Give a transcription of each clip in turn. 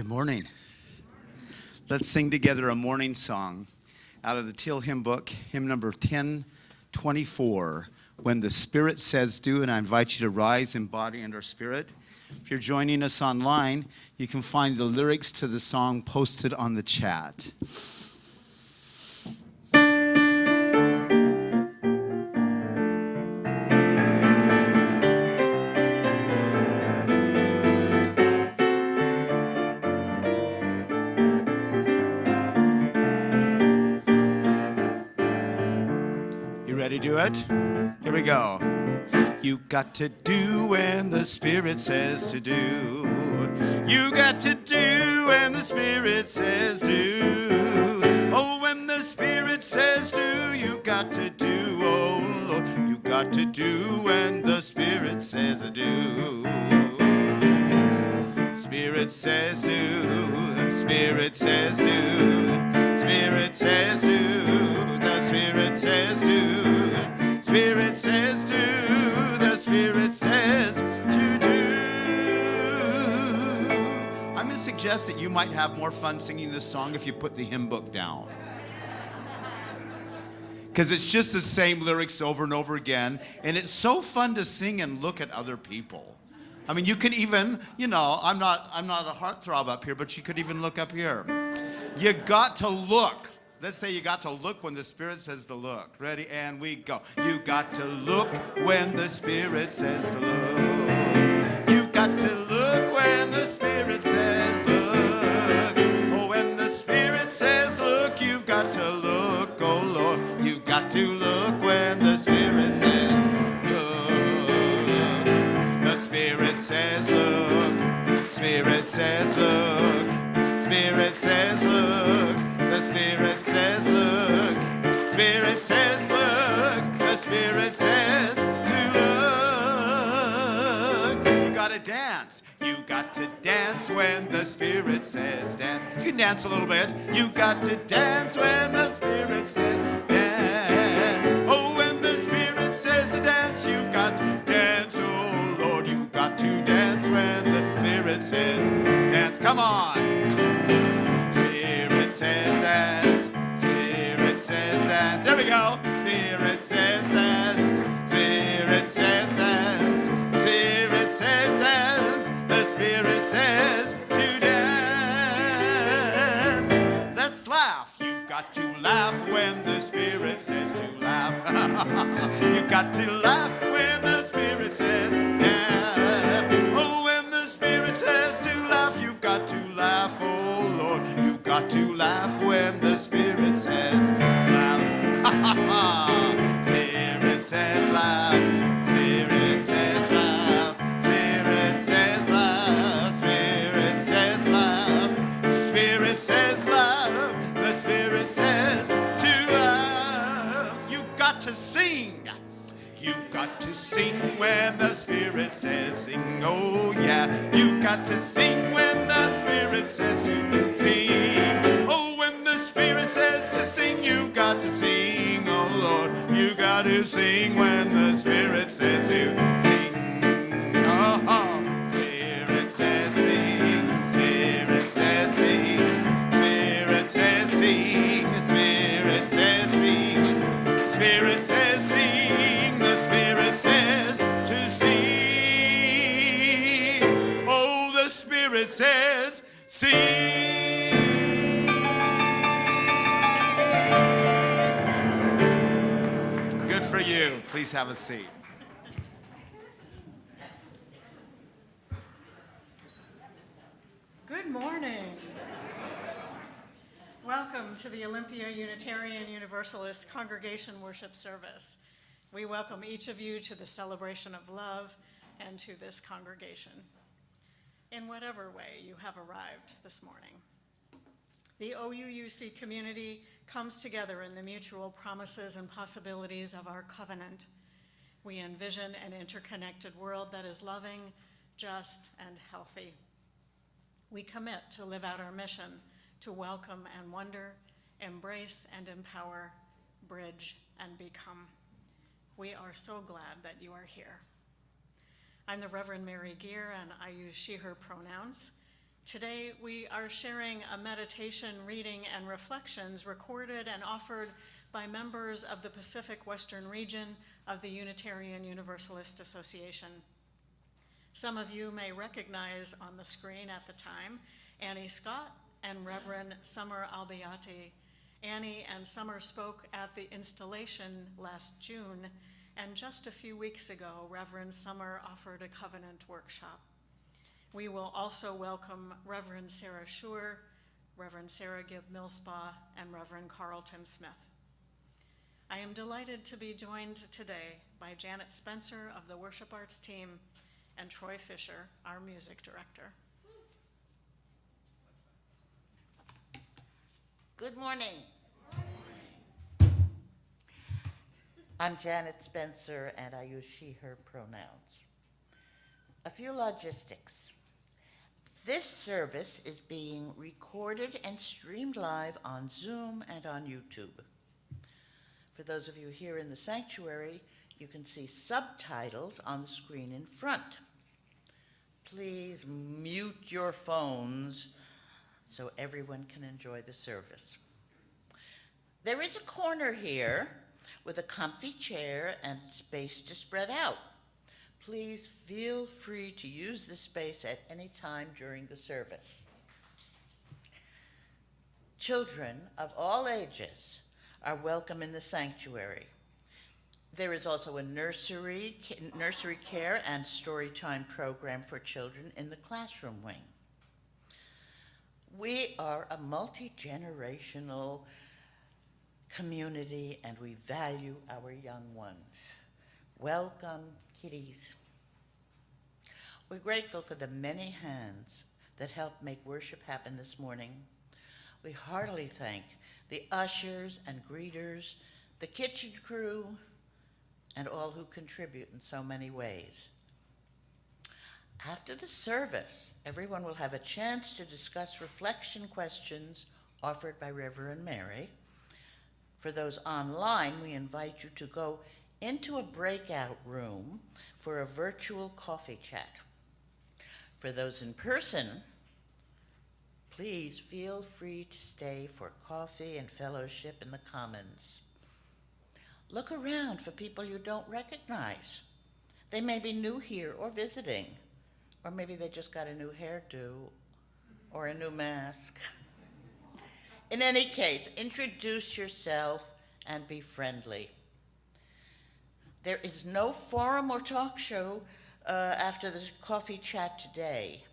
Good morning. Let's sing together a morning song out of the Teal Hymn Book, hymn number 1024, When the Spirit Says Do, and I invite you to rise in body and our spirit. If you're joining us online, you can find the lyrics to the song posted on the chat. Ready to do it? Here we go. You got to do when the Spirit says to do. You got to do when the Spirit says do. Oh, when the Spirit says do, you got to do. Oh, Lord, you got to do when the Spirit says do. Spirit says do. Spirit says do. Spirit says do. The Spirit says do. Spirit says do. The Spirit says to do. I'm going to suggest that you might have more fun singing this song if you put the hymn book down. Because it's just the same lyrics over and over again. And it's so fun to sing and look at other people. I mean, you can even, I'm not a heartthrob up here, but you could even look up here. You got to look. Let's say you got to look when the Spirit says to look. Ready? And we go. You got to look when the Spirit says to look. You got to look when the Spirit says look. Oh, when the Spirit says look, you've got to look. Oh, Lord, you've got to look when the Spirit says look. The Spirit says look. Spirit says look. Spirit says look. The Spirit says look. Spirit says look. The Spirit says to look. You gotta dance. You got to dance when the Spirit says dance. You can dance a little bit. You got to dance when the Spirit says dance. Oh, when the Spirit says to dance, you got to dance. Oh, Lord, you got to dance when the Spirit says dance. Come on. Says dance, Spirit says dance. There we go. Spirit says dance, Spirit says dance, Spirit says dance. The Spirit says to dance. Let's laugh. You've got to laugh when the Spirit says to laugh. You've got to laugh when the Spirit says laugh. Oh, when the Spirit says to laugh, you've got to laugh. Oh, Lord, you've got to laugh when the Spirit says laugh. Spirit says laugh. Spirit says laugh. Spirit says laugh. Spirit says laugh. Spirit says laugh. The Spirit says to laugh. You've got to sing. You've got to sing when the Spirit says sing. Oh, yeah. You've got to sing when the Spirit says to sing. Oh, when the Spirit says to sing, you've got to sing. Oh, Lord, you got to sing when the Spirit says to sing. Oh, Spirit says sing. Spirit says sing. Spirit says sing. The Spirit says sing. Spirit says sing. The Spirit says to sing. Oh, the Spirit says sing. Good for you. Please have a seat. Good morning. Welcome to the Olympia Unitarian Universalist Congregation Worship Service. We welcome each of you to the celebration of love and to this congregation. In whatever way you have arrived this morning, the OUUC community comes together in the mutual promises and possibilities of our covenant. We envision an interconnected world that is loving, just, and healthy. We commit to live out our mission to welcome and wonder, embrace and empower, bridge and become. We are so glad that you are here. I'm the Reverend Mary Geer, and I use she, her pronouns. Today, we are sharing a meditation, reading, and reflections recorded and offered by members of the Pacific Western region of the Unitarian Universalist Association. Some of you may recognize on the screen at the time Annie Scott and Reverend Summer Albiati. Annie and Summer spoke at the installation last June, and just a few weeks ago, Reverend Summer offered a covenant workshop. We will also welcome Reverend Sarah Schur, Reverend Sarah Gibb Millspaugh, and Reverend Carlton Smith. I am delighted to be joined today by Janet Spencer of the Worship Arts team and Troy Fisher, our music director. Good morning. I'm Janet Spencer, and I use she, her pronouns. A few logistics. This service is being recorded and streamed live on Zoom and on YouTube. For those of you here in the sanctuary, you can see subtitles on the screen in front. Please mute your phones so everyone can enjoy the service. There is a corner here with a comfy chair and space to spread out. Please feel free to use this space at any time during the service. Children of all ages are welcome in the sanctuary. There is also a nursery care and story time program for children in the classroom wing. We are a multi-generational community, and we value our young ones. Welcome, kiddies. We're grateful for the many hands that helped make worship happen this morning. We heartily thank the ushers and greeters, the kitchen crew, and all who contribute in so many ways. After the service, everyone will have a chance to discuss reflection questions offered by Reverend Mary. For those online, we invite you to go into a breakout room for a virtual coffee chat. For those in person, please feel free to stay for coffee and fellowship in the Commons. Look around for people you don't recognize. They may be new here or visiting. Or maybe they just got a new hairdo or a new mask. In any case, introduce yourself and be friendly. There is no forum or talk show after the coffee chat today.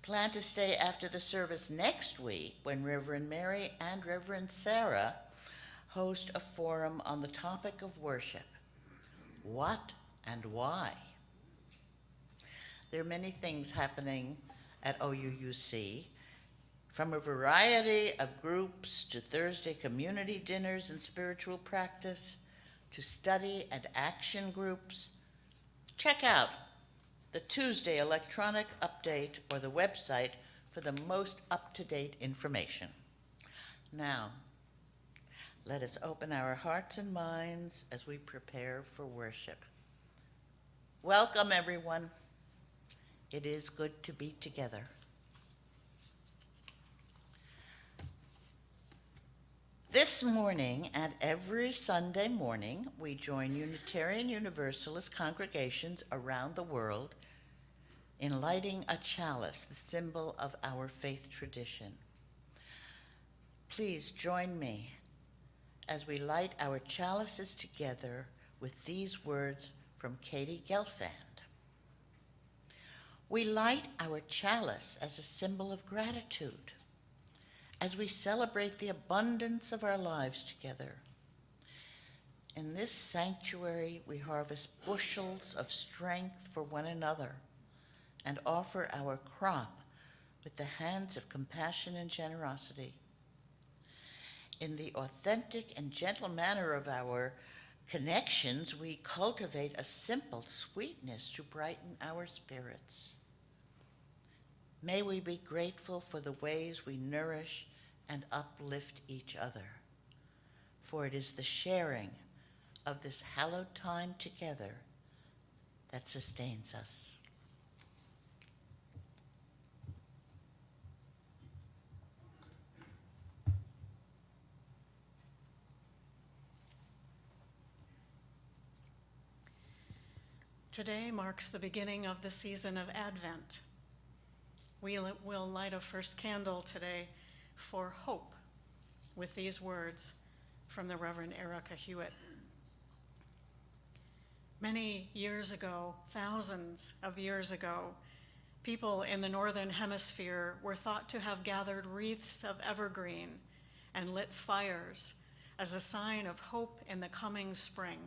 Plan to stay after the service next week when Reverend Mary and Reverend Sarah host a forum on the topic of worship. What and why? There are many things happening at OUUC, from a variety of groups to Thursday community dinners and spiritual practice, to study and action groups. Check out the Tuesday electronic update or the website for the most up-to-date information. Now, let us open our hearts and minds as we prepare for worship. Welcome, everyone. It is good to be together. This morning and every Sunday morning, we join Unitarian Universalist congregations around the world in lighting a chalice, the symbol of our faith tradition. Please join me as we light our chalices together with these words from Katie Gelfand. We light our chalice as a symbol of gratitude, as we celebrate the abundance of our lives together. In this sanctuary, we harvest bushels of strength for one another and offer our crop with the hands of compassion and generosity. In the authentic and gentle manner of our connections, we cultivate a simple sweetness to brighten our spirits. May we be grateful for the ways we nourish and uplift each other, for it is the sharing of this hallowed time together that sustains us. Today marks the beginning of the season of Advent. We will light a first candle today for hope with these words from the Reverend Erica Hewitt. Many years ago, thousands of years ago, people in the Northern Hemisphere were thought to have gathered wreaths of evergreen and lit fires as a sign of hope in the coming spring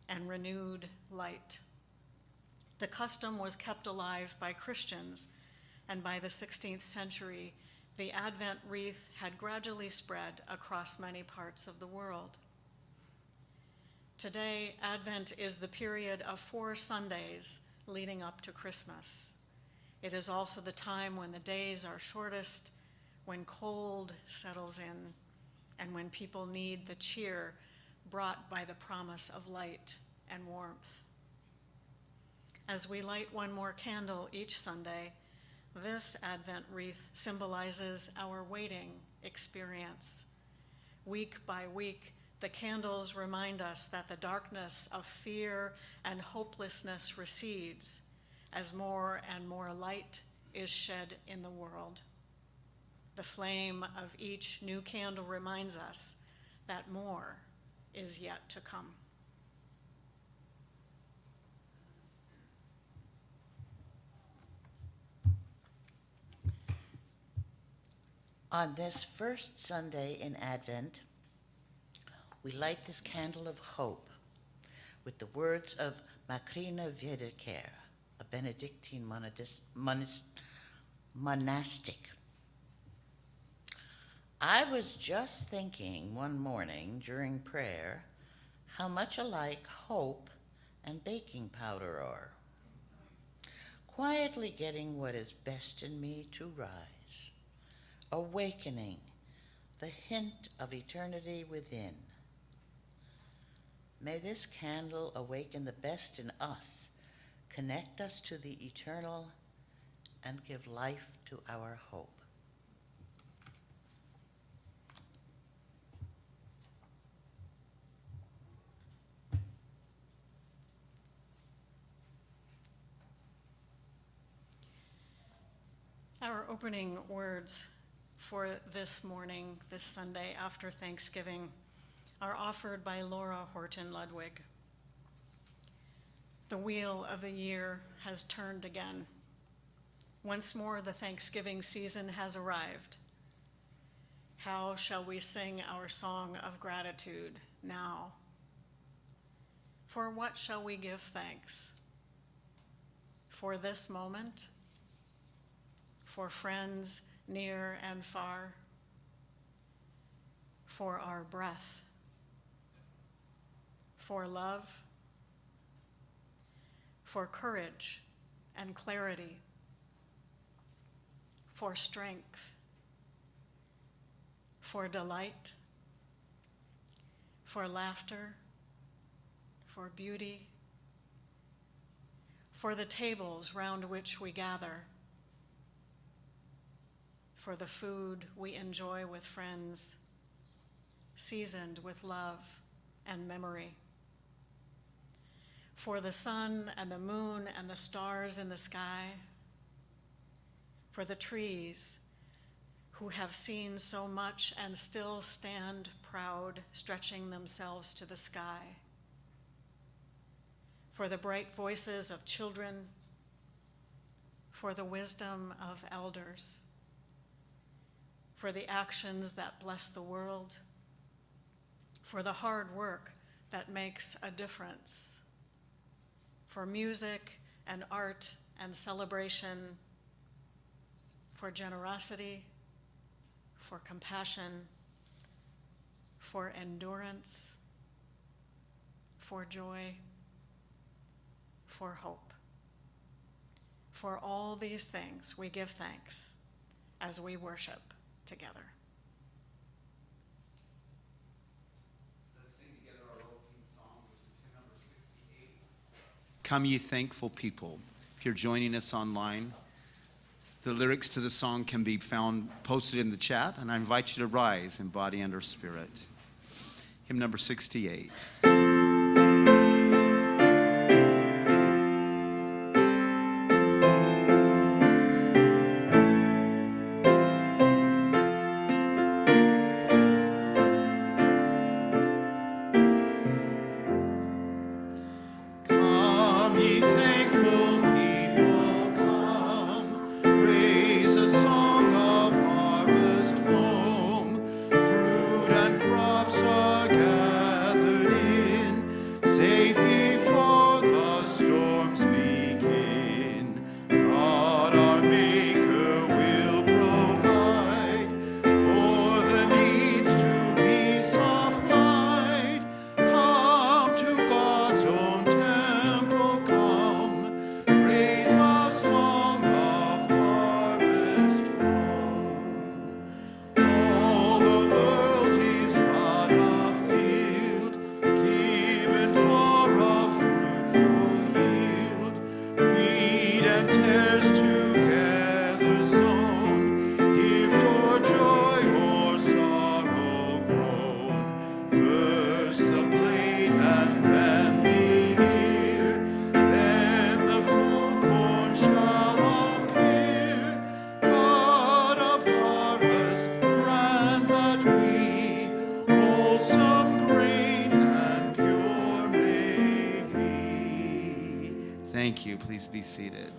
and renewed light. The custom was kept alive by Christians, and by the 16th century, the Advent wreath had gradually spread across many parts of the world. Today, Advent is the period of 4 Sundays leading up to Christmas. It is also the time when the days are shortest, when cold settles in, and when people need the cheer brought by the promise of light and warmth. As we light one more candle each Sunday, this Advent wreath symbolizes our waiting experience. Week by week, the candles remind us that the darkness of fear and hopelessness recedes as more and more light is shed in the world. The flame of each new candle reminds us that more is yet to come. On this first Sunday in Advent, we light this candle of hope with the words of Macrina Wiederkehr, a Benedictine monastic. I was just thinking one morning during prayer how much alike hope and baking powder are. Quietly getting what is best in me to rise, awakening the hint of eternity within. May this candle awaken the best in us, connect us to the eternal, and give life to our hope. Our opening words for this morning, this Sunday after Thanksgiving, are offered by Laura Horton Ludwig. The wheel of the year has turned again. Once more, the Thanksgiving season has arrived. How shall we sing our song of gratitude now? For what shall we give thanks? For this moment? For friends near and far? For our breath? For love? For courage and clarity? For strength? For delight? For laughter? For beauty? For the tables round which we gather? For the food we enjoy with friends, seasoned with love and memory. For the sun and the moon and the stars in the sky. For the trees who have seen so much and still stand proud, stretching themselves to the sky. For the bright voices of children. For the wisdom of elders. For the actions that bless the world, for the hard work that makes a difference, for music and art and celebration, for generosity, for compassion, for endurance, for joy, for hope. For all these things we give thanks as we worship together. Let's sing together our opening song, which is hymn number 68. Come ye thankful people. If you're joining us online, the lyrics to the song can be found posted in the chat, and I invite you to rise in body and or spirit. Hymn number 68. Please be seated.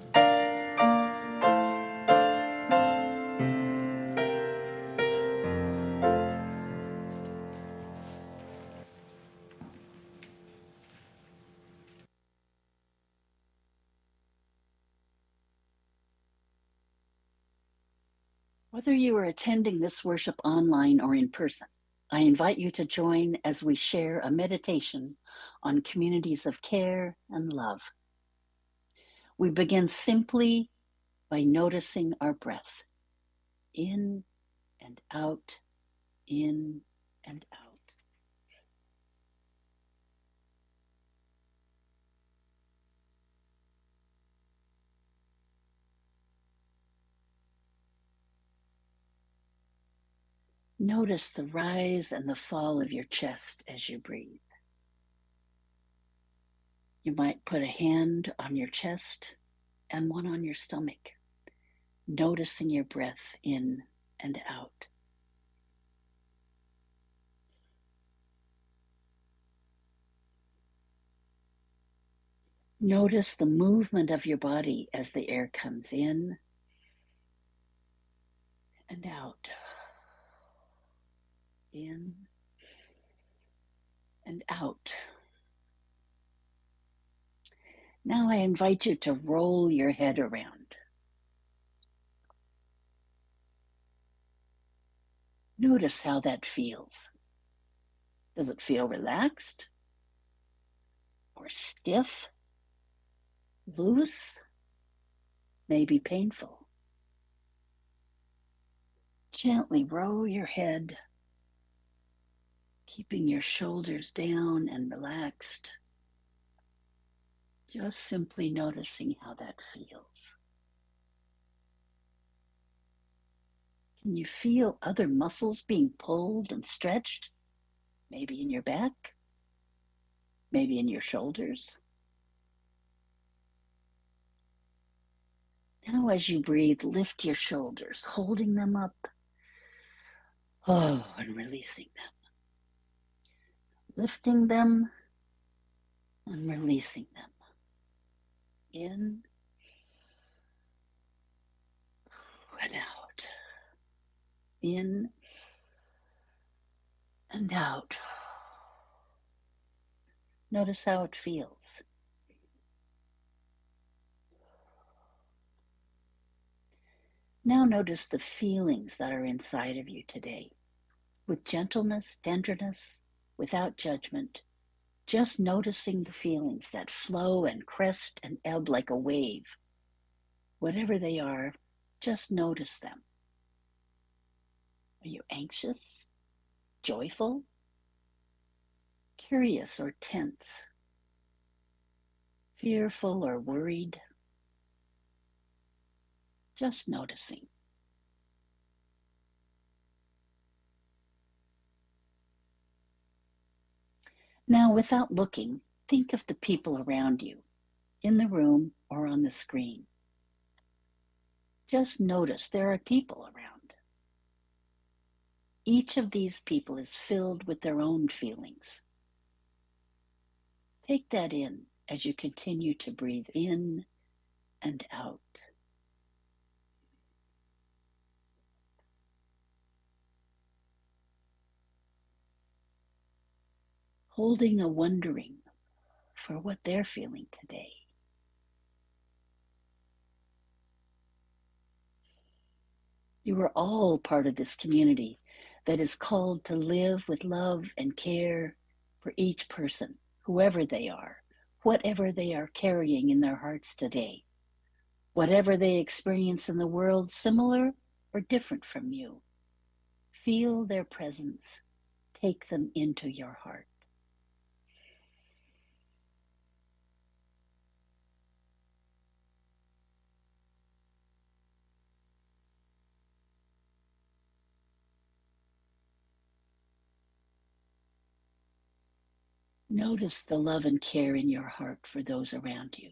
Whether you are attending this worship online or in person, I invite you to join as we share a meditation on communities of care and love. We begin simply by noticing our breath, in and out, in and out. Notice the rise and the fall of your chest as you breathe. You might put a hand on your chest and one on your stomach, noticing your breath in and out. Notice the movement of your body as the air comes in and out. In and out. Now I invite you to roll your head around. Notice how that feels. Does it feel relaxed? Or stiff? Loose? Maybe painful? Gently roll your head, keeping your shoulders down and relaxed. Just simply noticing how that feels. Can you feel other muscles being pulled and stretched? Maybe in your back, maybe in your shoulders. Now as you breathe, lift your shoulders, holding them up. Oh, and releasing them. Lifting them and releasing them. In and out. In and out. Notice how it feels. Now notice the feelings that are inside of you today. With gentleness, tenderness, without judgment, just noticing the feelings that flow and crest and ebb like a wave. Whatever they are, just notice them. Are you anxious, joyful, curious or tense, fearful or worried? Just noticing. Now, without looking, think of the people around you, in the room or on the screen. Just notice there are people around. Each of these people is filled with their own feelings. Take that in as you continue to breathe in and out. Holding a wondering for what they're feeling today. You are all part of this community that is called to live with love and care for each person, whoever they are, whatever they are carrying in their hearts today, whatever they experience in the world, similar or different from you. Feel their presence. Take them into your heart. Notice the love and care in your heart for those around you.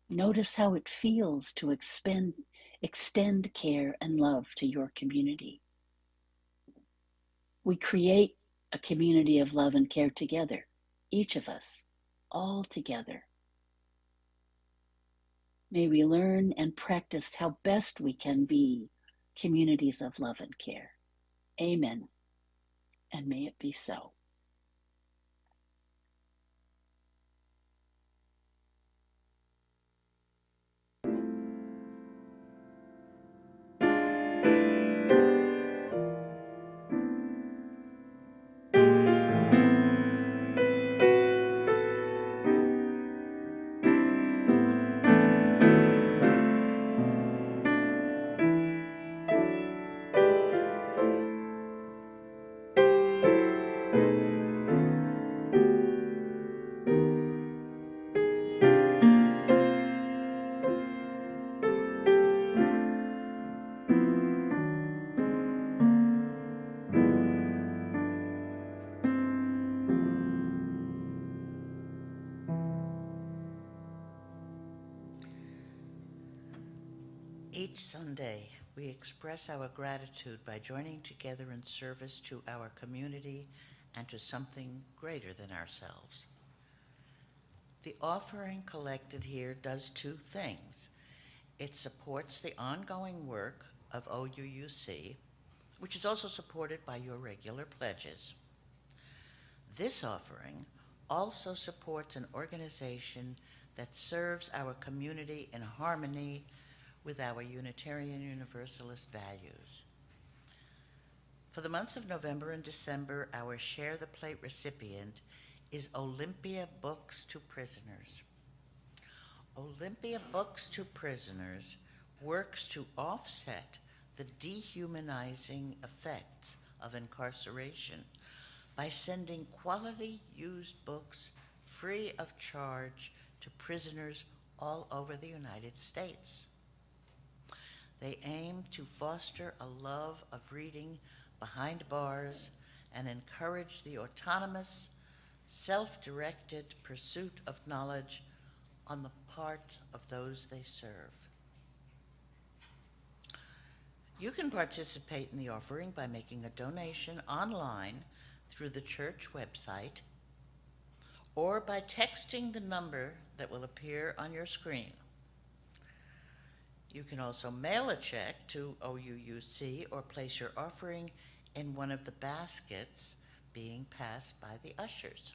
Notice how it feels to extend care and love to your community. We create a community of love and care together, each of us, all together. May we learn and practice how best we can be communities of love and care. Amen. And may it be so. Each Sunday, we express our gratitude by joining together in service to our community and to something greater than ourselves. The offering collected here does two things. It supports the ongoing work of OUUC, which is also supported by your regular pledges. This offering also supports an organization that serves our community in harmony with our Unitarian Universalist values. For the months of November and December, our Share the Plate recipient is Olympia Books to Prisoners. Olympia Books to Prisoners works to offset the dehumanizing effects of incarceration by sending quality used books free of charge to prisoners all over the United States. They aim to foster a love of reading behind bars and encourage the autonomous, self-directed pursuit of knowledge on the part of those they serve. You can participate in the offering by making a donation online through the church website or by texting the number that will appear on your screen. You can also mail a check to OUUC or place your offering in one of the baskets being passed by the ushers.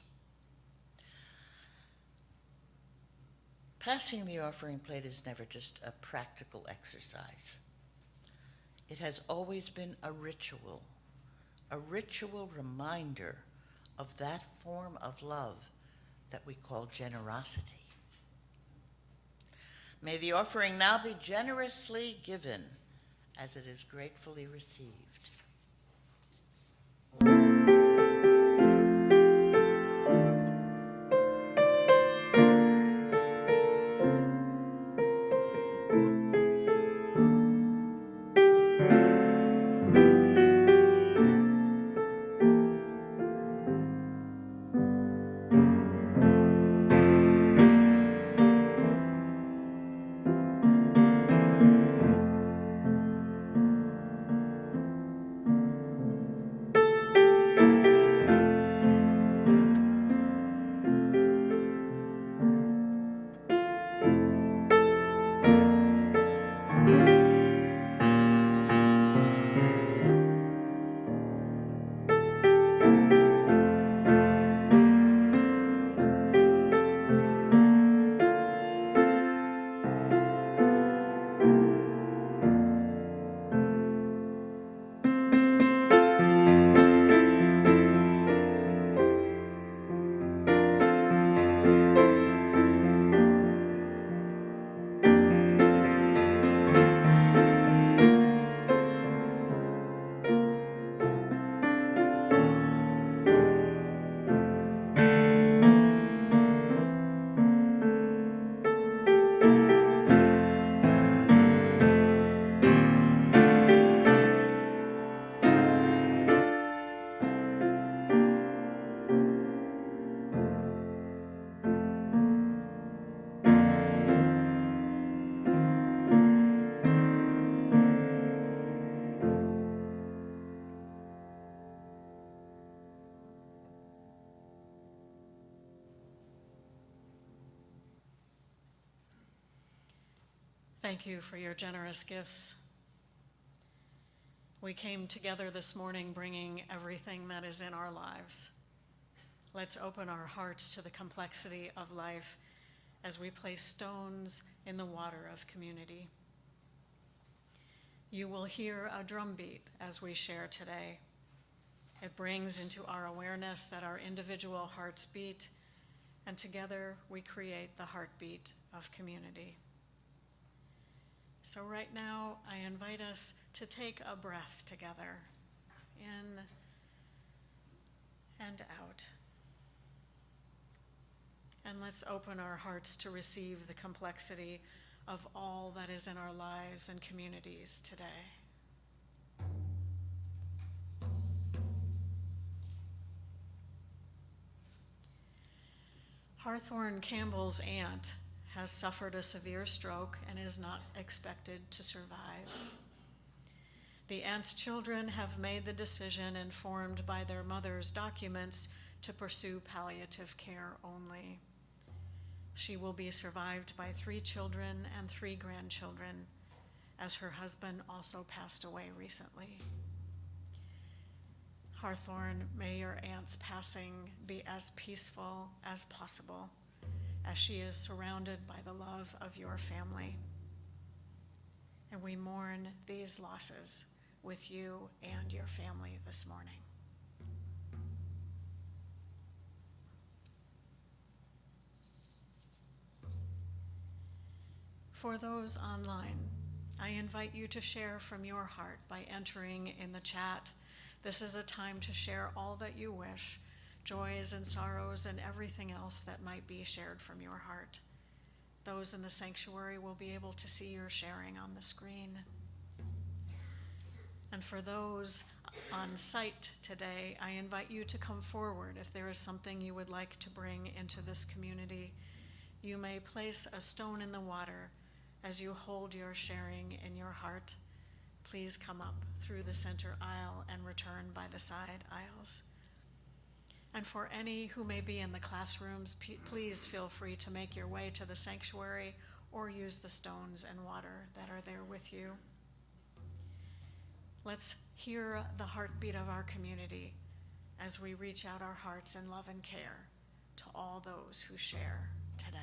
Passing the offering plate is never just a practical exercise. It has always been a ritual reminder of that form of love that we call generosity. May the offering now be generously given as it is gratefully received. Thank you for your generous gifts. We came together this morning bringing everything that is in our lives. Let's open our hearts to the complexity of life as we place stones in the water of community. You will hear a drumbeat as we share today. It brings into our awareness that our individual hearts beat, and together we create the heartbeat of community. So right now, I invite us to take a breath together, in and out. And let's open our hearts to receive the complexity of all that is in our lives and communities today. Hawthorne Campbell's aunt has suffered a severe stroke and is not expected to survive. The aunt's children have made the decision, informed by their mother's documents, to pursue palliative care only. She will be survived by 3 children and 3 grandchildren, as her husband also passed away recently. Hawthorne, may your aunt's passing be as peaceful as possible, as she is surrounded by the love of your family. And we mourn these losses with you and your family this morning. For those online, I invite you to share from your heart by entering in the chat. This is a time to share all that you wish, joys and sorrows and everything else that might be shared from your heart. Those in the sanctuary will be able to see your sharing on the screen. And for those on site today, I invite you to come forward if there is something you would like to bring into this community. You may place a stone in the water as you hold your sharing in your heart. Please come up through the center aisle and return by the side aisles. And for any who may be in the classrooms, please feel free to make your way to the sanctuary or use the stones and water that are there with you. Let's hear the heartbeat of our community as we reach out our hearts in love and care to all those who share today.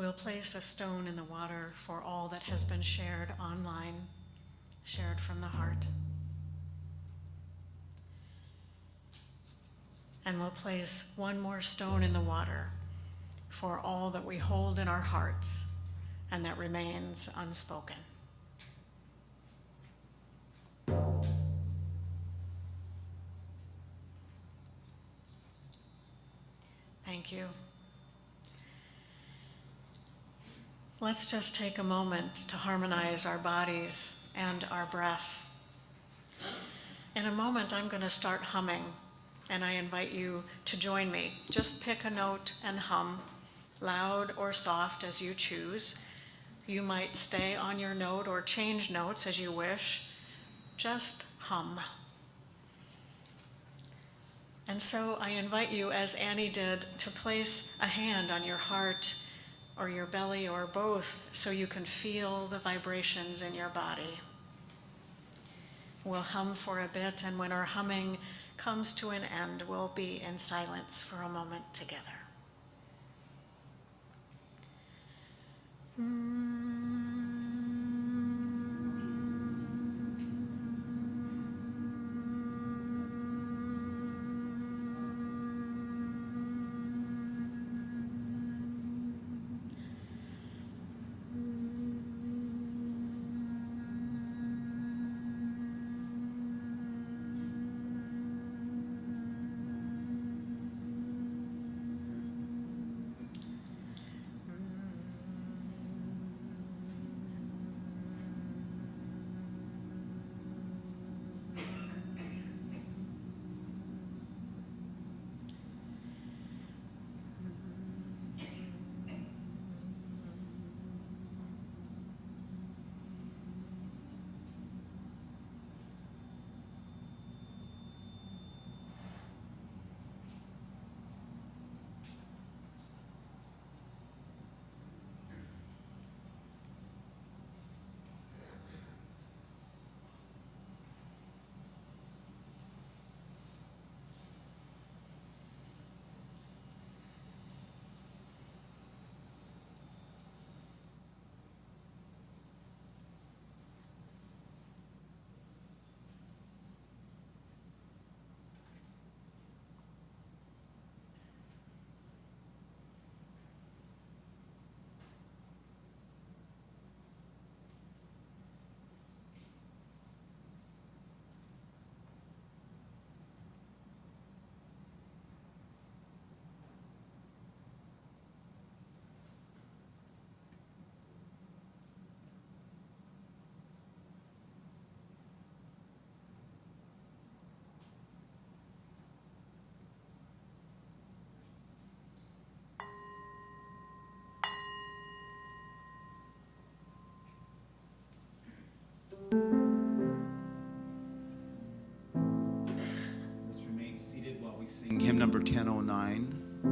We'll place a stone in the water for all that has been shared online, shared from the heart. And we'll place one more stone in the water for all that we hold in our hearts and that remains unspoken. Thank you. Let's just take a moment to harmonize our bodies and our breath. In a moment, I'm going to start humming, and I invite you to join me. Just pick a note and hum, loud or soft as you choose. You might stay on your note or change notes as you wish. Just hum. And so I invite you, as Annie did, to place a hand on your heart or your belly or both so you can feel the vibrations in your body. We'll hum for a bit, and when our humming comes to an end, we'll be in silence for a moment together. Let's remain seated while we sing hymn number 1009,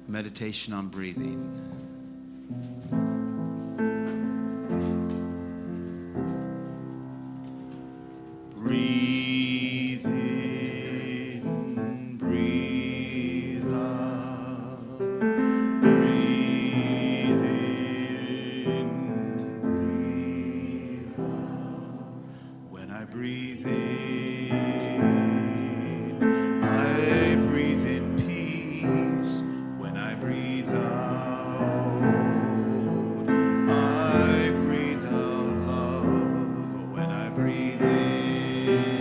Meditation on Breathing. Breathe in, breathe out. Breathe in, breathe out. When I breathe in, I breathe in peace. When I breathe out, I breathe out love. When I breathe in,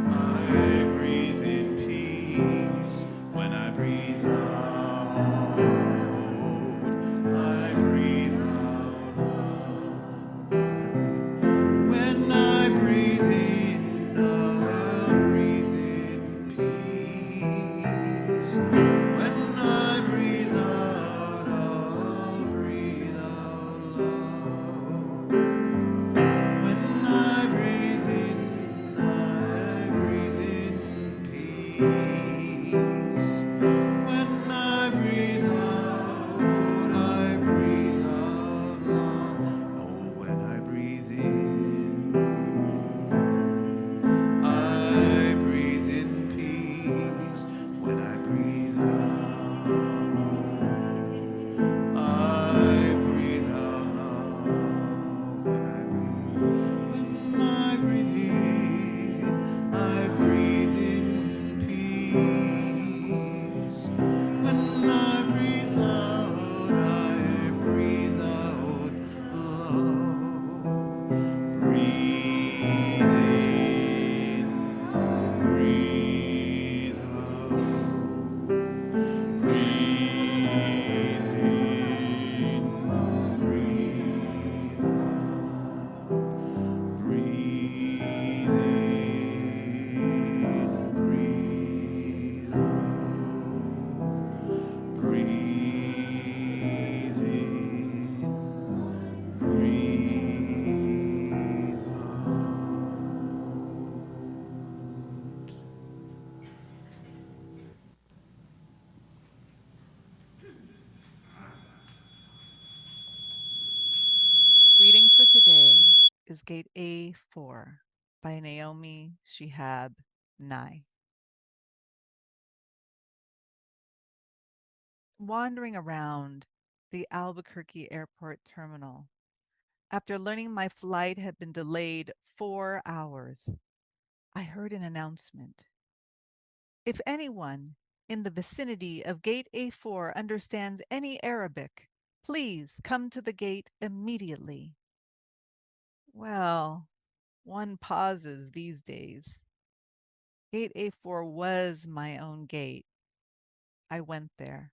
I breathe in peace. When I breathe out, I breathe out love. When I breathe in, I breathe in peace. When I breathe out, I'll breathe out love. When I breathe in, I breathe in peace. When I breathe out, I breathe out love. Oh, when I breathe in, I breathe in peace. When I breathe out, Gate A4 by Naomi Shihab Nye. Wandering around the Albuquerque airport terminal, after learning my flight had been delayed 4 hours, I heard an announcement. If anyone in the vicinity of Gate A4 understands any Arabic, please come to the gate immediately. Well, one pauses these days. Gate A4 was my own gate. I went there.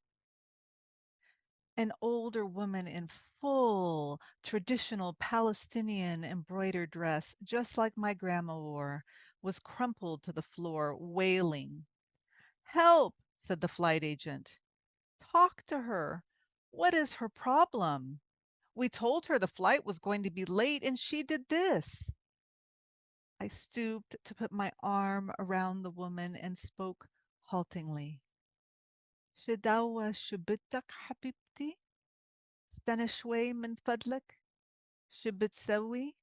An older woman in full traditional Palestinian embroidered dress, just like my grandma wore, was crumpled to the floor, wailing. Help, said the flight agent. Talk to her. What is her problem? We told her the flight was going to be late and she did this. I stooped to put my arm around the woman and spoke haltingly. شداوة شبتك حبيبتي؟ استنى شوي من فضلك. شو بتسوي?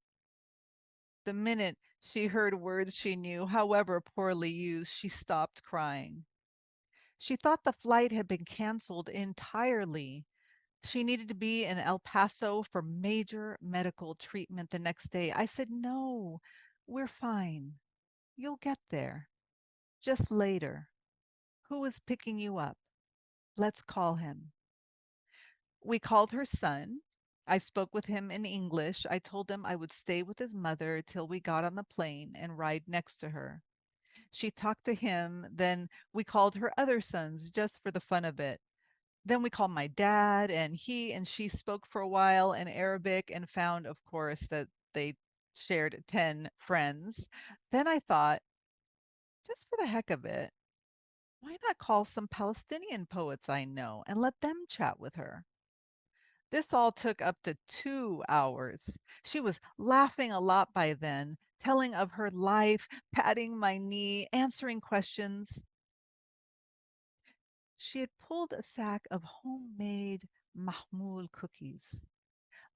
The minute she heard words she knew, however poorly used, she stopped crying. She thought the flight had been canceled entirely. She needed to be in El Paso for major medical treatment the next day. I said, no, we're fine. You'll get there. Just later. Who is picking you up? Let's call him. We called her son. I spoke with him in English. I told him I would stay with his mother till we got on the plane and ride next to her. She talked to him. Then we called her other sons just for the fun of it. Then we called my dad, and he and she spoke for a while in Arabic and found, of course, that they shared 10 friends. Then I thought, just for the heck of it, why not call some Palestinian poets I know and let them chat with her? This all took up to 2 hours. She was laughing a lot by then, telling of her life, patting my knee, answering questions. She had pulled a sack of homemade mahmoul cookies,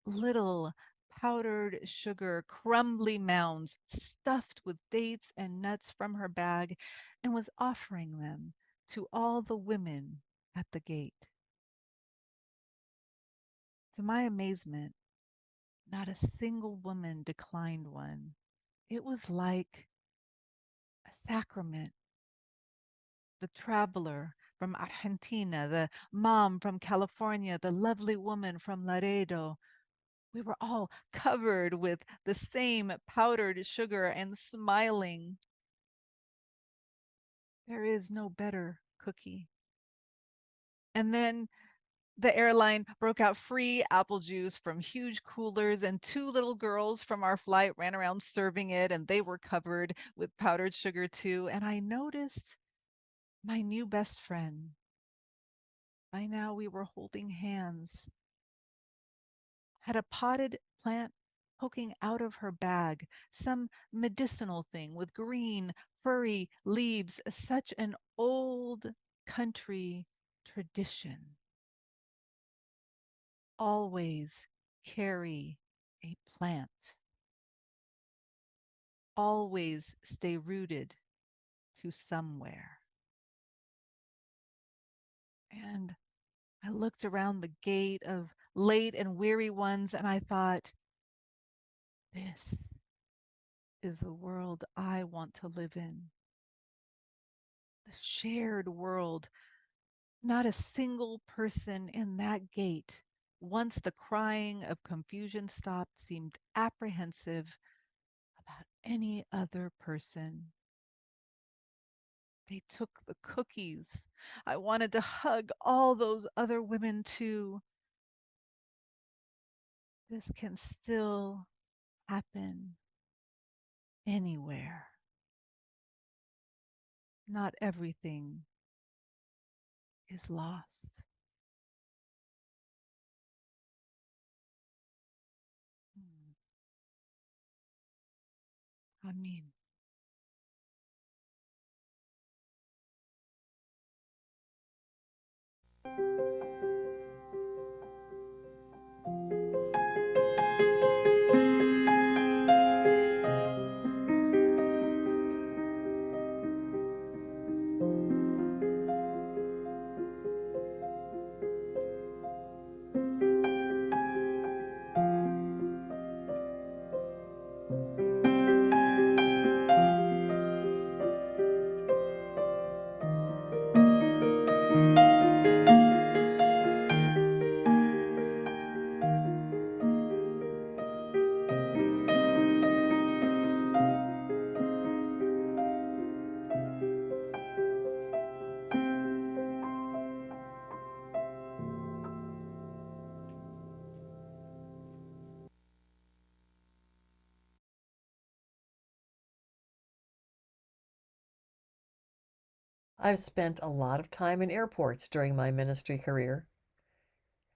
little powdered sugar, crumbly mounds stuffed with dates and nuts from her bag, and was offering them to all the women at the gate. To my amazement, not a single woman declined one. It was like a sacrament. The traveler from Argentina, the mom from California, the lovely woman from Laredo. We were all covered with the same powdered sugar and smiling. There is no better cookie. And then the airline broke out free apple juice from huge coolers, and 2 little girls from our flight ran around serving it, and they were covered with powdered sugar too. And I noticed my new best friend. By now we were holding hands, had a potted plant poking out of her bag, some medicinal thing with green, furry leaves, such an old country tradition. Always carry a plant. Always stay rooted to somewhere. And I looked around the gate of late and weary ones and I thought, this is the world I want to live in. The shared world. Not a single person in that gate, once the crying of confusion stopped, seemed apprehensive about any other person. They took the cookies. I wanted to hug all those other women too. This can still happen anywhere. Not everything is lost. Amen. I've spent a lot of time in airports during my ministry career.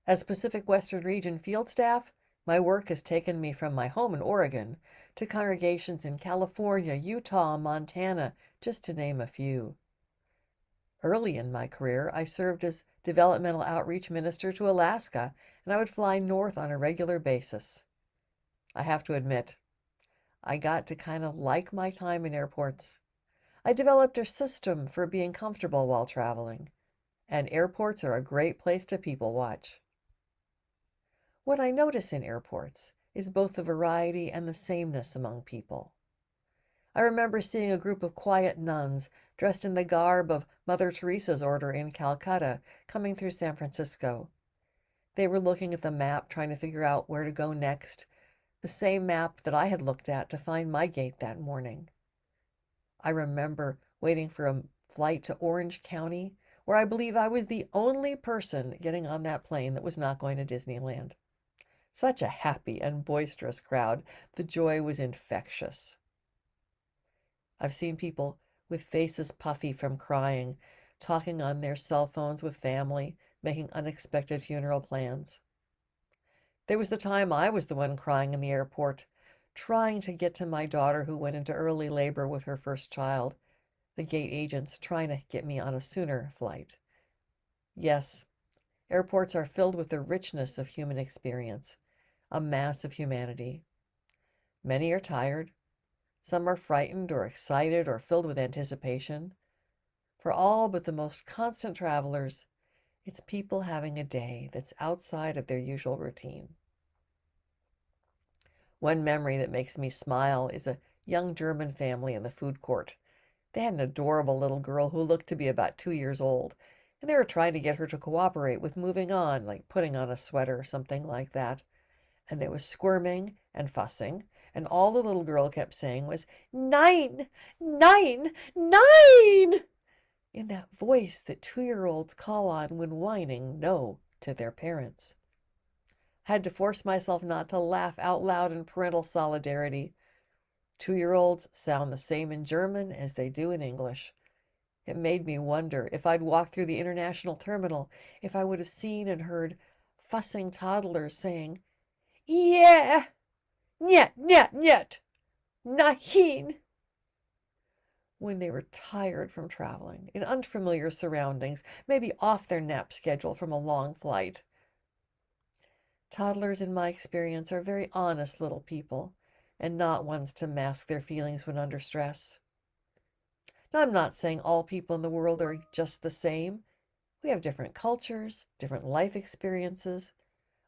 As Pacific Western Region field staff, my work has taken me from my home in Oregon to congregations in California, Utah, Montana, just to name a few. Early in my career, I served as developmental outreach minister to Alaska, and I would fly north on a regular basis. I have to admit, I got to kind of like my time in airports. I developed a system for being comfortable while traveling, and airports are a great place to people watch. What I notice in airports is both the variety and the sameness among people. I remember seeing a group of quiet nuns dressed in the garb of Mother Teresa's order in Calcutta coming through San Francisco. They were looking at the map, trying to figure out where to go next, the same map that I had looked at to find my gate that morning. I remember waiting for a flight to Orange County, where I believe I was the only person getting on that plane that was not going to Disneyland. Such a happy and boisterous crowd. The joy was infectious. I've seen people with faces puffy from crying, talking on their cell phones with family, making unexpected funeral plans. There was the time I was the one crying in the airport, trying to get to my daughter who went into early labor with her first child, the gate agents trying to get me on a sooner flight. Yes, airports are filled with the richness of human experience, a mass of humanity. Many are tired. Some are frightened or excited or filled with anticipation. For all but the most constant travelers, it's people having a day that's outside of their usual routine. One memory that makes me smile is a young German family in the food court. They had an adorable little girl who looked to be about 2 years old, and they were trying to get her to cooperate with moving on, like putting on a sweater or something like that. And there was squirming and fussing, and all the little girl kept saying was, "Nein, nein, nein!" in that voice that 2-year-olds call on when whining no to their parents. Had to force myself not to laugh out loud in parental solidarity. 2-year-olds sound the same in German as they do in English. It made me wonder if I'd walked through the international terminal, if I would have seen and heard fussing toddlers saying, "Yeah, niet, niet, niet, nein," when they were tired from traveling, in unfamiliar surroundings, maybe off their nap schedule from a long flight. Toddlers, in my experience, are very honest little people, and not ones to mask their feelings when under stress. Now, I'm not saying all people in the world are just the same. We have different cultures, different life experiences.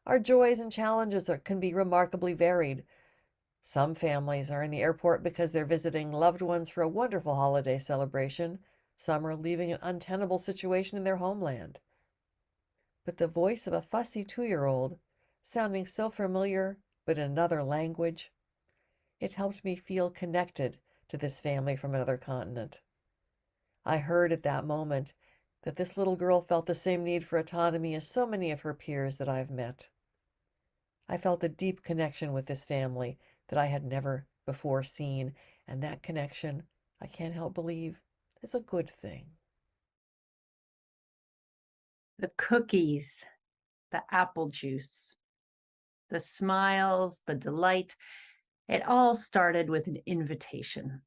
Our joys and challenges can be remarkably varied. Some families are in the airport because they're visiting loved ones for a wonderful holiday celebration. Some are leaving an untenable situation in their homeland. But the voice of a fussy 2-year-old, sounding so familiar but in another language, it helped me feel connected to this family from another continent. I heard at that moment that this little girl felt the same need for autonomy as so many of her peers that I've met. I felt a deep connection with this family that I had never before seen, and that connection, I can't help believe, is a good thing. The cookies, the apple juice, the smiles, the delight, it all started with an invitation.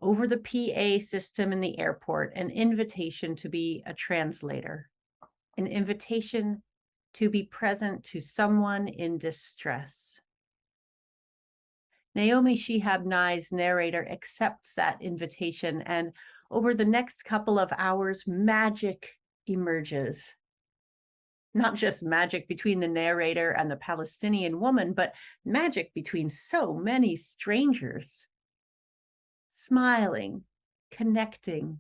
Over the PA system in the airport, an invitation to be a translator, an invitation to be present to someone in distress. Naomi Shihab Nye's narrator accepts that invitation, and over the next couple of hours, magic emerges. Not just magic between the narrator and the Palestinian woman, but magic between so many strangers. Smiling, connecting,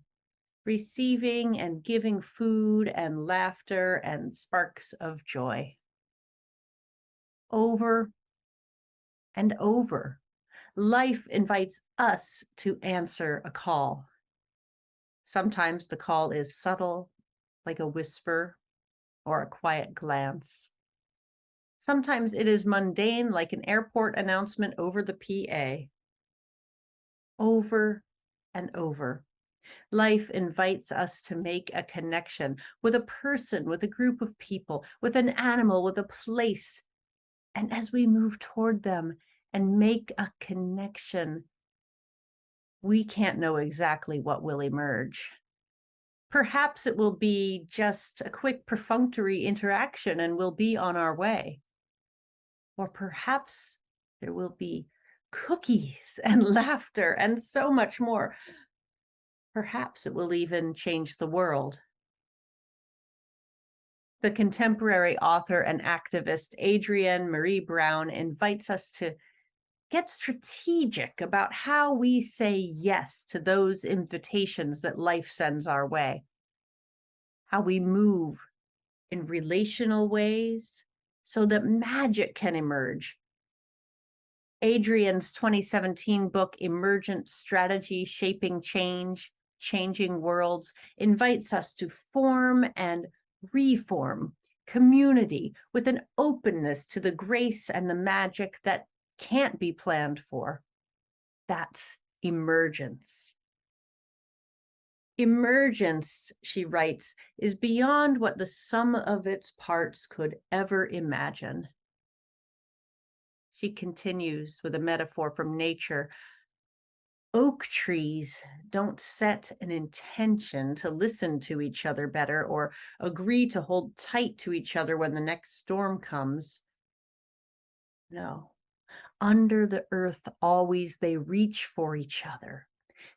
receiving and giving food and laughter and sparks of joy. Over and over, life invites us to answer a call. Sometimes the call is subtle, like a whisper or a quiet glance. Sometimes it is mundane, like an airport announcement over the PA. Over and over, Life invites us to make a connection with a person, with a group of people, with an animal, with a place. And as we move toward them and make a connection, we can't know exactly what will emerge. Perhaps it will be just a quick perfunctory interaction and we'll be on our way. Or perhaps there will be cookies and laughter and so much more. Perhaps it will even change the world. The contemporary author and activist Adrienne Marie Brown invites us to get strategic about how we say yes to those invitations that life sends our way, how we move in relational ways so that magic can emerge. Adrienne's 2017 book, Emergent Strategy, Shaping Change, Changing Worlds, invites us to form and reform community with an openness to the grace and the magic that can't be planned for. That's emergence. Emergence, she writes, is beyond what the sum of its parts could ever imagine. She continues with a metaphor from nature. Oak trees don't set an intention to listen to each other better or agree to hold tight to each other when the next storm comes. No, under the earth always they reach for each other.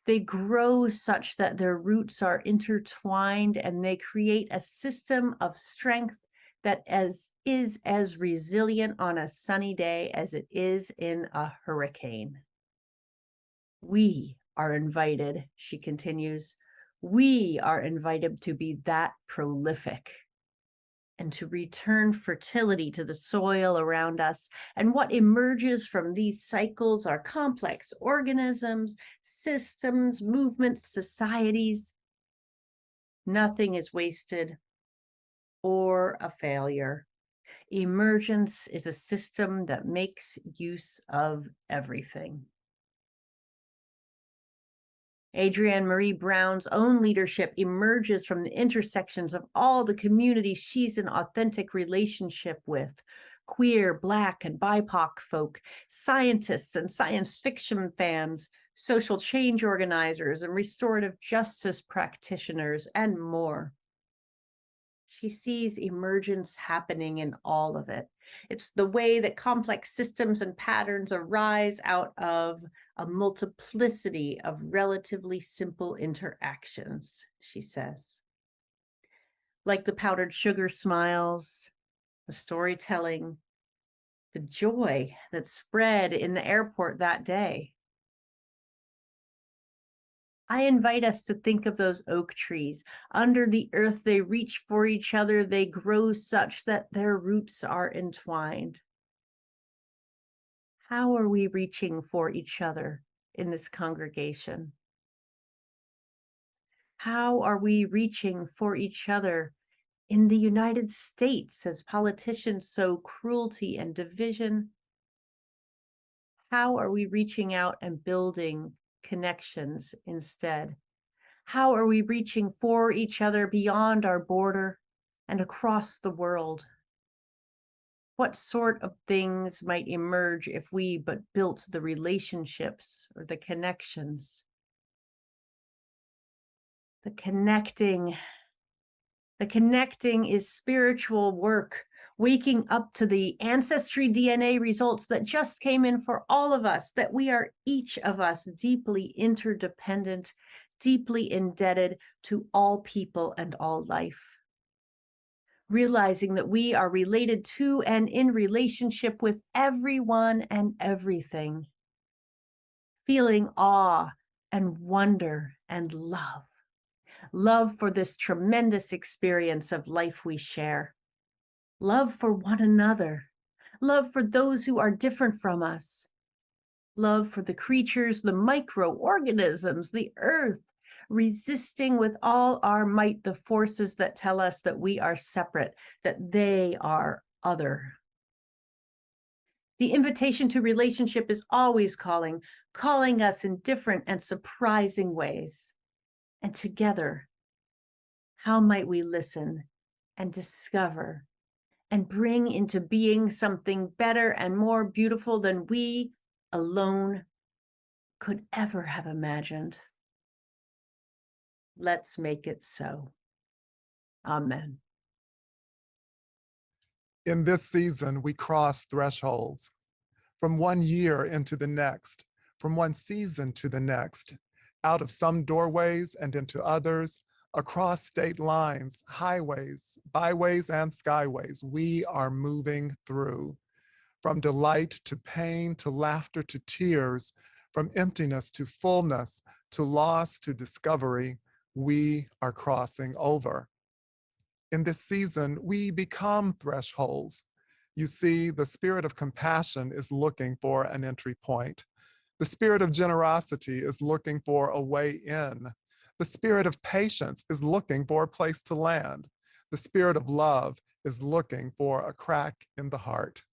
They grow such that their roots are intertwined and they create a system of strength that is as resilient on a sunny day as it is in a hurricane. We are invited, she continues, we are invited to be that prolific and to return fertility to the soil around us. And what emerges from these cycles are complex organisms, systems, movements, societies. Nothing is wasted or a failure. Emergence is a system that makes use of everything. Adrienne Marie Brown's own leadership emerges from the intersections of all the communities she's in authentic relationship with: queer, Black, and BIPOC folk, scientists and science fiction fans, social change organizers and restorative justice practitioners, and more. She sees emergence happening in all of it. It's the way that complex systems and patterns arise out of a multiplicity of relatively simple interactions, she says. Like the powdered sugar smiles, the storytelling, the joy that spread in the airport that day. I invite us to think of those oak trees. Under the earth, they reach for each other. They grow such that their roots are entwined. How are we reaching for each other in this congregation? How are we reaching for each other in the United States as politicians sow cruelty and division? How are we reaching out and building connections instead? How are we reaching for each other beyond our border and across the world? What sort of things might emerge if we but built the relationships or the connections? The connecting is spiritual work, waking up to the ancestry DNA results that just came in for all of us, that we are each of us deeply interdependent, deeply indebted to all people and all life. Realizing that we are related to and in relationship with everyone and everything. Feeling awe and wonder and love. Love for this tremendous experience of life we share. Love for one another. Love for those who are different from us. Love for the creatures, the microorganisms, the earth, resisting with all our might the forces that tell us that we are separate, that they are other. The invitation to relationship is always calling us in different and surprising ways. And together, how might we listen and discover and bring into being something better and more beautiful than we alone could ever have imagined? Let's make it so. Amen. In this season, we cross thresholds from one year into the next, from one season to the next, out of some doorways and into others, across state lines, highways, byways, and skyways. We are moving through. From delight to pain, to laughter to tears, from emptiness to fullness, to loss to discovery, we are crossing over. In this season, we become thresholds. You see, the spirit of compassion is looking for an entry point. The spirit of generosity is looking for a way in. The spirit of patience is looking for a place to land. The spirit of love is looking for a crack in the heart.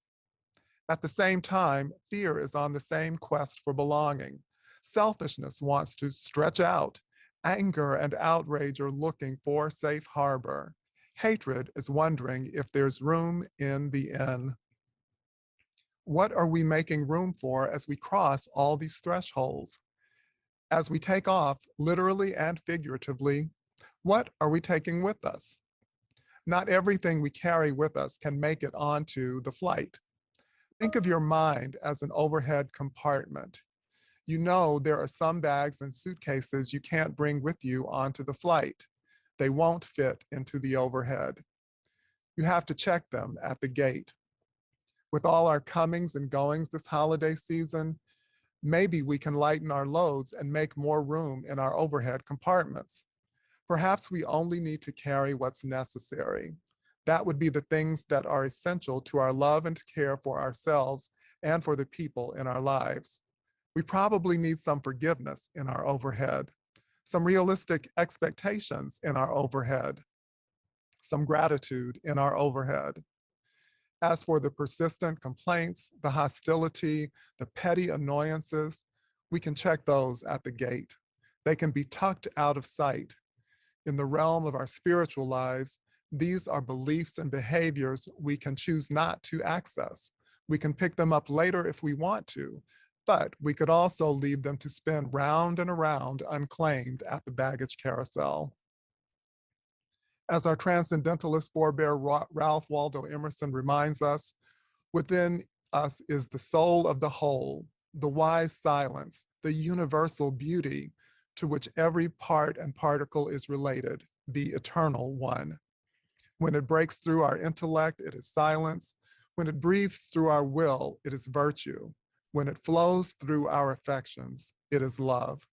At the same time, fear is on the same quest for belonging. Selfishness wants to stretch out. Anger and outrage are looking for safe harbor. Hatred is wondering if there's room in the inn. What are we making room for as we cross all these thresholds? As we take off, literally and figuratively, what are we taking with us? Not everything we carry with us can make it onto the flight. Think of your mind as an overhead compartment. You know there are some bags and suitcases you can't bring with you onto the flight. They won't fit into the overhead. You have to check them at the gate. With all our comings and goings this holiday season, maybe we can lighten our loads and make more room in our overhead compartments. Perhaps we only need to carry what's necessary. That would be the things that are essential to our love and care for ourselves and for the people in our lives. We probably need some forgiveness in our overhead, some realistic expectations in our overhead, some gratitude in our overhead. As for the persistent complaints, the hostility, the petty annoyances, we can check those at the gate. They can be tucked out of sight. In the realm of our spiritual lives, these are beliefs and behaviors we can choose not to access. We can pick them up later if we want to, but we could also leave them to spin round and around unclaimed at the baggage carousel. As our transcendentalist forebear Ralph Waldo Emerson reminds us, within us is the soul of the whole, the wise silence, the universal beauty to which every part and particle is related, the eternal one. When it breaks through our intellect, it is silence. When it breathes through our will, it is virtue. When it flows through our affections, it is love.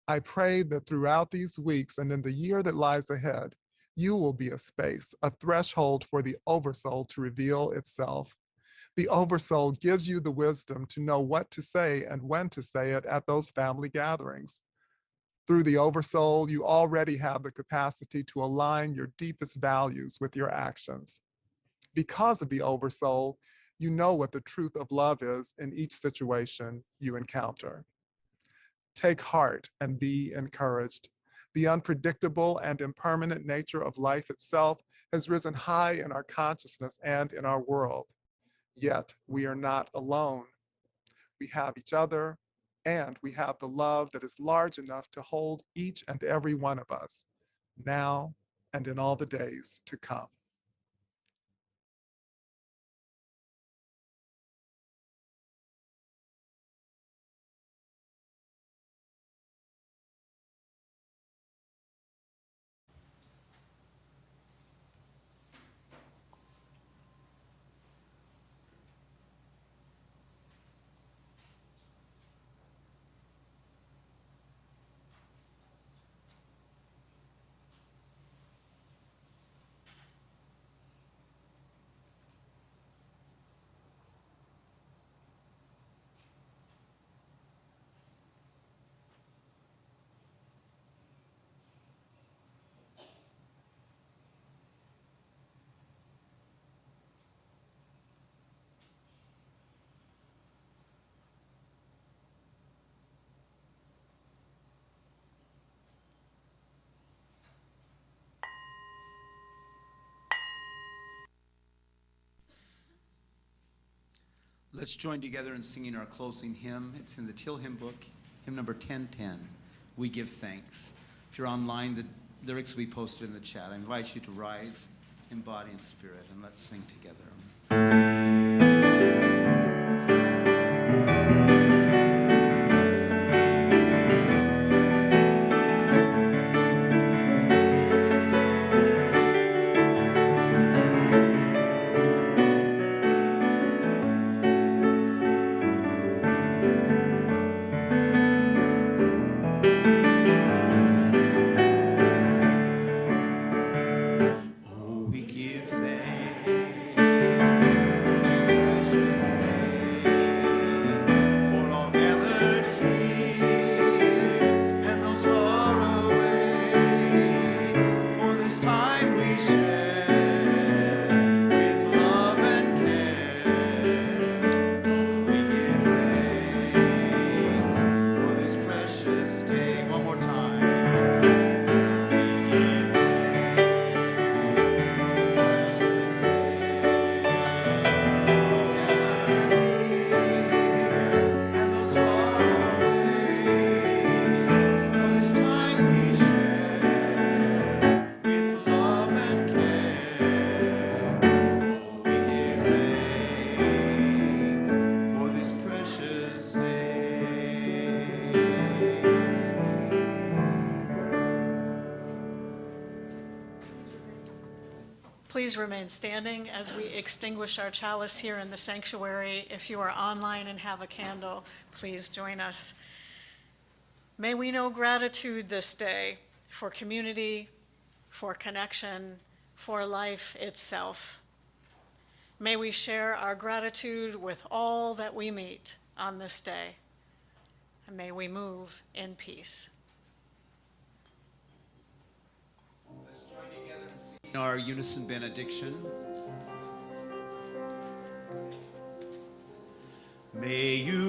I pray that throughout these weeks and in the year that lies ahead, you will be a space, a threshold for the oversoul to reveal itself. The oversoul gives you the wisdom to know what to say and when to say it at those family gatherings. Through the oversoul, you already have the capacity to align your deepest values with your actions. Because of the oversoul, you know what the truth of love is in each situation you encounter. Take heart and be encouraged. The unpredictable and impermanent nature of life itself has risen high in our consciousness and in our world. Yet we are not alone. We have each other, and we have the love that is large enough to hold each and every one of us, now and in all the days to come. Let's join together in singing our closing hymn. It's in the Teal Hymn Book, hymn number 1010, We Give Thanks. If you're online, the lyrics will be posted in the chat. I invite you to rise in body and spirit, and let's sing together. Please remain standing as we extinguish our chalice here in the sanctuary. If you are online and have a candle, please join us. May we know gratitude this day for community, for connection, for life itself. May we share our gratitude with all that we meet on this day, and may we move in peace. Let's join together and sing our unison benediction. May you